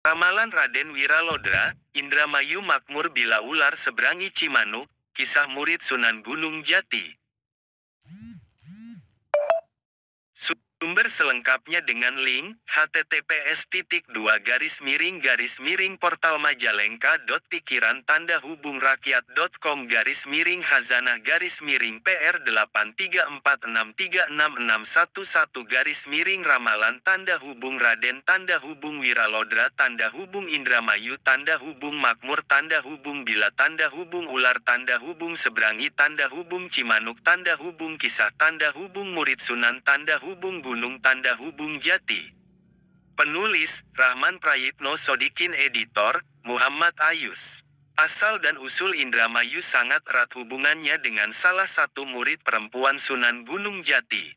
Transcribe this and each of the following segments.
Ramalan Raden Wiralodra, Indramayu makmur bila ular seberangi Cimanuk, kisah murid Sunan Gunung Jati. Sumber selengkapnya dengan link https://hazanah-pikiran-pr834636611 tanda hubung Raden tanda hubung Wiralodra tanda hubung Indramayu tanda hubung makmur tanda hubung bila tanda hubung ular tanda hubung seberangi tanda hubung Cimanuk tanda hubung kisah tanda hubung murid Sunan tanda hubung Gunung tanda hubung Jati. Penulis, Rahman Prayitno Sodikin Editor, Muhammad Ayus. Asal dan usul Indramayu sangat erat hubungannya dengan salah satu murid perempuan Sunan Gunung Jati.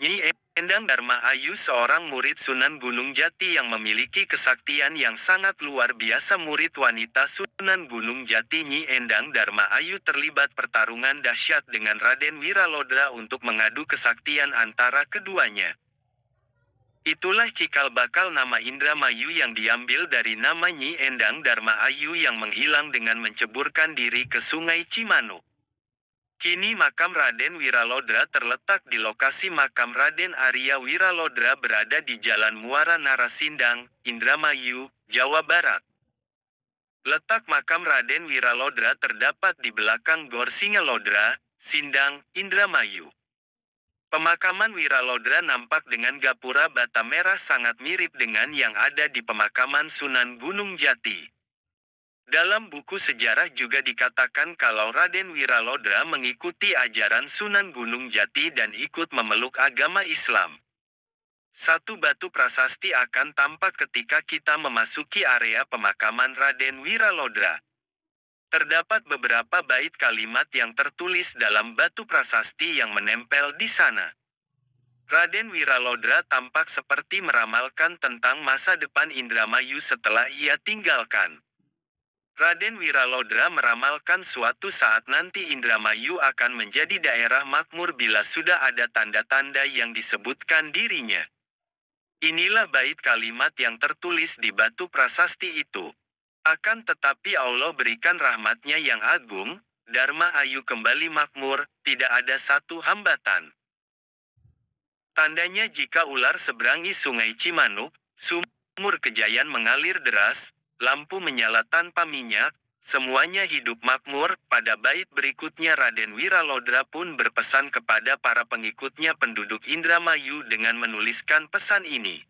Nyi Endang Dharma Ayu seorang murid Sunan Gunung Jati yang memiliki kesaktian yang sangat luar biasa. Murid wanita Sunan Gunung Jati Nyi Endang Dharma Ayu terlibat pertarungan dahsyat dengan Raden Wiralodra untuk mengadu kesaktian antara keduanya. Itulah cikal bakal nama Indramayu yang diambil dari nama Nyi Endang Dharma Ayu yang menghilang dengan menceburkan diri ke Sungai Cimanuk. Kini makam Raden Wiralodra terletak di lokasi makam Raden Arya Wiralodra berada di Jalan Muara Narasindang, Indramayu, Jawa Barat. Letak makam Raden Wiralodra terdapat di belakang Gor Singalodra, Sindang, Indramayu. Pemakaman Wiralodra nampak dengan gapura bata merah sangat mirip dengan yang ada di pemakaman Sunan Gunung Jati. Dalam buku sejarah juga dikatakan kalau Raden Wiralodra mengikuti ajaran Sunan Gunung Jati dan ikut memeluk agama Islam. Satu batu prasasti akan tampak ketika kita memasuki area pemakaman Raden Wiralodra. Terdapat beberapa bait kalimat yang tertulis dalam batu prasasti yang menempel di sana. Raden Wiralodra tampak seperti meramalkan tentang masa depan Indramayu setelah ia tinggalkan. Raden Wiralodra meramalkan suatu saat nanti Indramayu akan menjadi daerah makmur bila sudah ada tanda-tanda yang disebutkan dirinya. Inilah bait kalimat yang tertulis di batu prasasti itu. Akan tetapi Allah berikan rahmatnya yang agung, Dharma Ayu kembali makmur, tidak ada satu hambatan. Tandanya jika ular seberangi Sungai Cimanuk, sumur Kejayan mengalir deras, lampu menyala tanpa minyak, semuanya hidup makmur. Pada bait berikutnya Raden Wiralodra pun berpesan kepada para pengikutnya penduduk Indramayu dengan menuliskan pesan ini.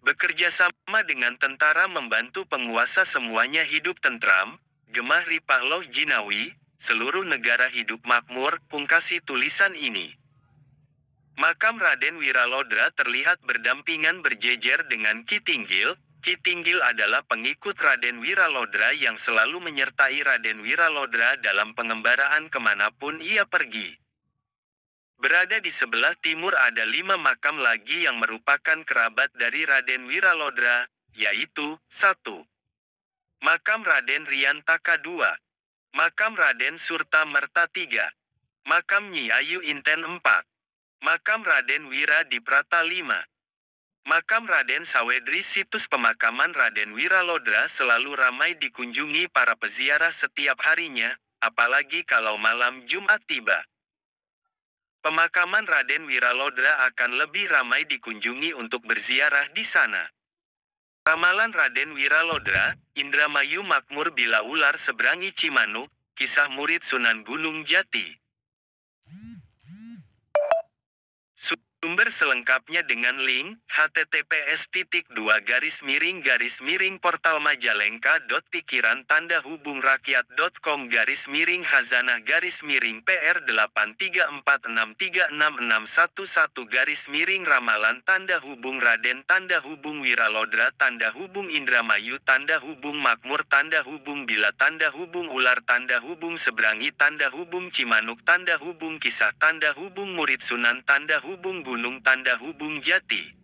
Bekerja sama dengan tentara membantu penguasa semuanya hidup tentram, gemah ripah loh jinawi, seluruh negara hidup makmur, pungkasi tulisan ini. Makam Raden Wiralodra terlihat berdampingan berjejer dengan Ki Tinggil. Ki Tinggil adalah pengikut Raden Wiralodra yang selalu menyertai Raden Wiralodra dalam pengembaraan kemanapun ia pergi. Berada di sebelah timur ada 5 makam lagi yang merupakan kerabat dari Raden Wiralodra, yaitu 1. Makam Raden Riantaka 2. Makam Raden Surta Merta 3. Makam Nyi Ayu Inten 4. Makam Raden Wiradiprata 5. Makam Raden Sawedri. Situs pemakaman Raden Wiralodra selalu ramai dikunjungi para peziarah setiap harinya, apalagi kalau malam Jumat tiba. Pemakaman Raden Wiralodra akan lebih ramai dikunjungi untuk berziarah di sana. Ramalan Raden Wiralodra, Indramayu makmur bila ular seberangi Cimanuk, kisah murid Sunan Gunung Jati. Sumber selengkapnya dengan link https://hazanah-pikiran-pr834636611 tanda hubung Raden tanda hubung Wiralodra tanda hubung Indramayu tanda hubung makmur tanda hubung bila tanda hubung ular tanda hubung seberangi tanda hubung Cimanuk tanda hubung kisah tanda hubung murid Sunan tanda hubung Gunung tanda hubung Jati.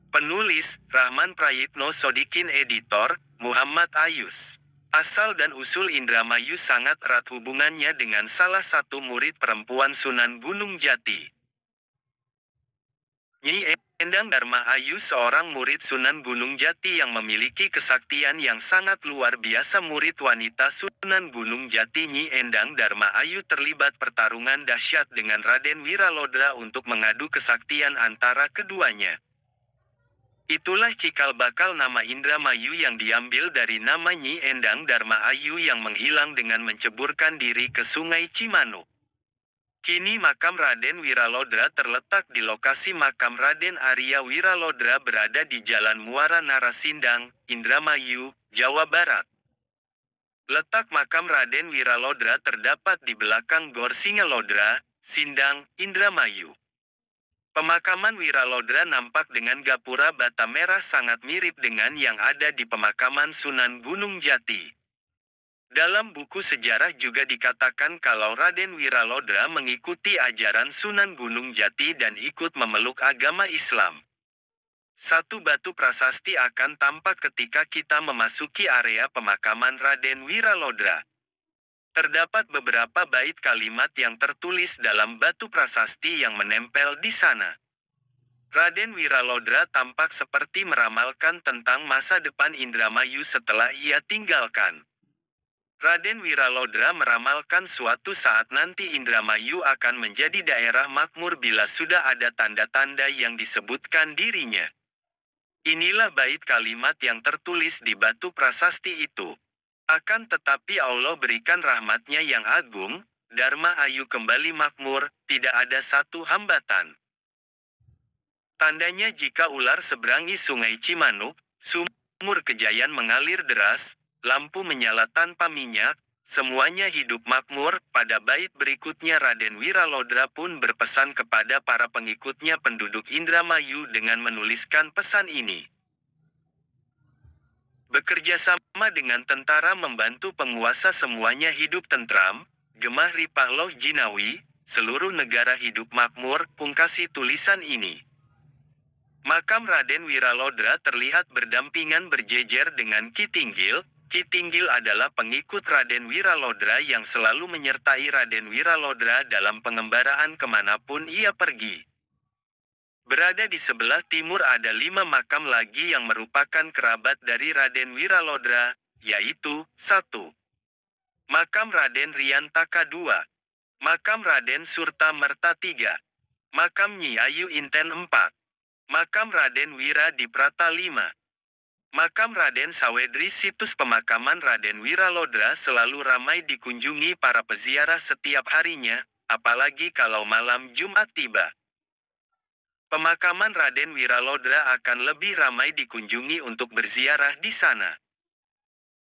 Penulis, Rahman Prayitno Sodikin Editor, Muhammad Ayus. Asal dan usul Indramayu sangat erat hubungannya dengan salah satu murid perempuan Sunan Gunung Jati. Nyi Endang Dharma Ayu seorang murid Sunan Gunung Jati yang memiliki kesaktian yang sangat luar biasa. Murid wanita Sunan Gunung Jati Nyi Endang Dharma Ayu terlibat pertarungan dahsyat dengan Raden Wiralodra untuk mengadu kesaktian antara keduanya. Itulah cikal bakal nama Indramayu yang diambil dari nama Nyi Endang Dharma Ayu yang menghilang dengan menceburkan diri ke Sungai Cimanuk. Kini makam Raden Wiralodra terletak di lokasi makam Raden Arya Wiralodra berada di Jalan Muara Narasindang, Indramayu, Jawa Barat. Letak makam Raden Wiralodra terdapat di belakang Gor Singalodra, Sindang, Indramayu. Pemakaman Wiralodra nampak dengan gapura bata merah sangat mirip dengan yang ada di pemakaman Sunan Gunung Jati. Dalam buku sejarah juga dikatakan kalau Raden Wiralodra mengikuti ajaran Sunan Gunung Jati dan ikut memeluk agama Islam. Satu batu prasasti akan tampak ketika kita memasuki area pemakaman Raden Wiralodra. Terdapat beberapa bait kalimat yang tertulis dalam batu prasasti yang menempel di sana. Raden Wiralodra tampak seperti meramalkan tentang masa depan Indramayu setelah ia tinggalkan. Raden Wiralodra meramalkan suatu saat nanti Indramayu akan menjadi daerah makmur bila sudah ada tanda-tanda yang disebutkan dirinya. Inilah bait kalimat yang tertulis di batu prasasti itu. Akan tetapi Allah berikan rahmatnya yang agung, Dharma Ayu kembali makmur, tidak ada satu hambatan. Tandanya jika ular seberangi Sungai Cimanuk, sumur Kejayan mengalir deras, lampu menyala tanpa minyak, semuanya hidup makmur. Pada bait berikutnya Raden Wiralodra pun berpesan kepada para pengikutnya penduduk Indramayu dengan menuliskan pesan ini. Bekerja sama dengan tentara membantu penguasa semuanya hidup tentram, gemah ripah loh jinawi, seluruh negara hidup makmur, pungkasi tulisan ini. Makam Raden Wiralodra terlihat berdampingan berjejer dengan Ki Tinggil. Ki Tinggil adalah pengikut Raden Wiralodra yang selalu menyertai Raden Wiralodra dalam pengembaraan kemanapun ia pergi. Berada di sebelah timur ada 5 makam lagi yang merupakan kerabat dari Raden Wiralodra, yaitu 1. Makam Raden Riantaka 2. Makam Raden Surta Merta 3. Makam Nyi Ayu Inten 4. Makam Raden Wira Diprata 5. Makam Raden Sawedri. Situs pemakaman Raden Wiralodra selalu ramai dikunjungi para peziarah setiap harinya, apalagi kalau malam Jumat tiba. Pemakaman Raden Wiralodra akan lebih ramai dikunjungi untuk berziarah di sana.